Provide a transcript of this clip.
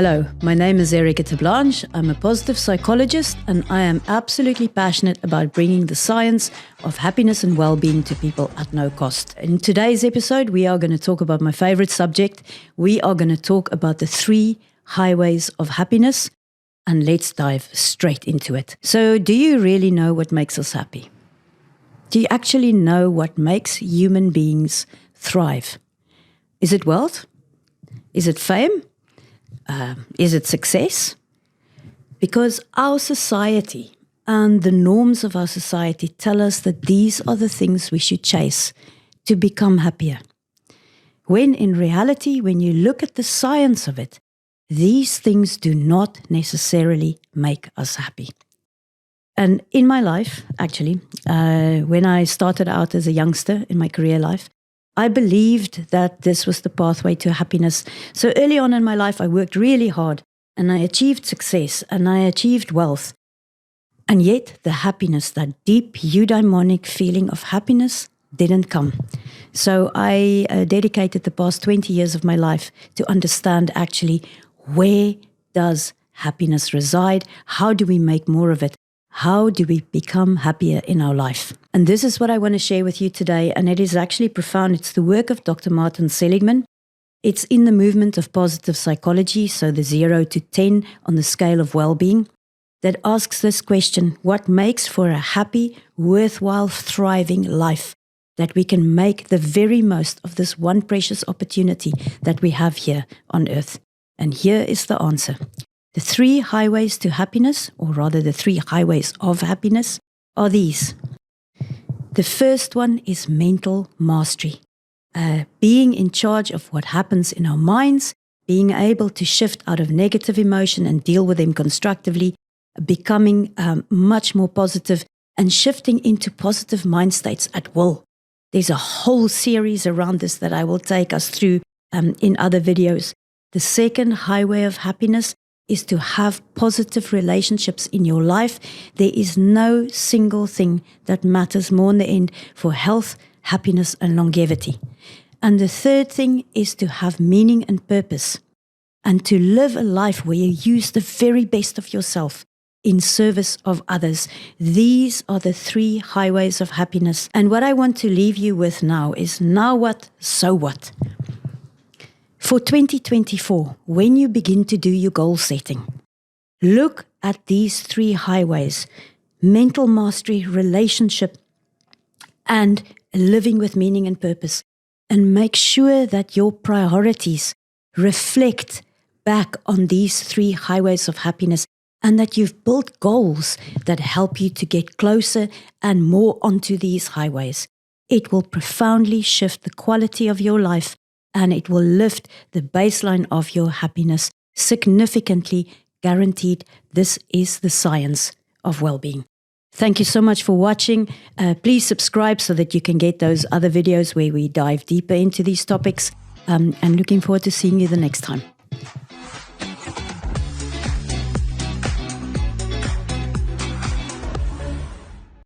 Hello, my name is Terblanche. I'm a positive psychologist and I am absolutely passionate about bringing the science of happiness and well-being to people at no cost. In today's episode, we are going to talk about my favorite subject. We are going to talk about the 3 highways of happiness, and let's dive straight into it. So, do you really know what makes us happy? Do you actually know what makes human beings thrive? Is it wealth? Is it fame? Is it success? Because our society and the norms of our society tell us that these are the things we should chase to become happier. When in reality, when you look at the science of it, these things do not necessarily make us happy. And in my life, actually, when I started out as a youngster in my career life, I believed that this was the pathway to happiness. So early on in my life, I worked really hard and I achieved success and I achieved wealth. And yet the happiness, that deep eudaimonic feeling of happiness didn't come. So I dedicated the past 20 years of my life to understand actually where does happiness reside? How do we make more of it? How do we become happier in our life? And this is what I want to share with you today, and it is actually profound. It's the work of Dr. Martin Seligman. It's in the movement of positive psychology, so the 0 to 10 on the scale of well-being, that asks this question: what makes for a happy, worthwhile, thriving life, that we can make the very most of this one precious opportunity that we have here on earth? And here is the answer. The 3 highways to happiness, or rather the 3 highways of happiness, are these. The first one is mental mastery. Being in charge of what happens in our minds, being able to shift out of negative emotion and deal with them constructively, becoming much more positive and shifting into positive mind states at will. There's a whole series around this that I will take us through in other videos. The second highway of happiness is to have positive relationships in your life. There is no single thing that matters more in the end for health, happiness, and longevity. And the third thing is to have meaning and purpose, and to live a life where you use the very best of yourself in service of others. These are the 3 highways of happiness. And what I want to leave you with now is, now what, so what? For 2024, when you begin to do your goal setting, look at these 3 highways: mental mastery, relationship, and living with meaning and purpose, and make sure that your priorities reflect back on these 3 highways of happiness, and that you've built goals that help you to get closer and more onto these highways. It will profoundly shift the quality of your life, and it will lift the baseline of your happiness significantly, guaranteed. This is the science of well-being. Thank you so much for watching. Please subscribe so that you can get those other videos where we dive deeper into these topics. And looking forward to seeing you the next time.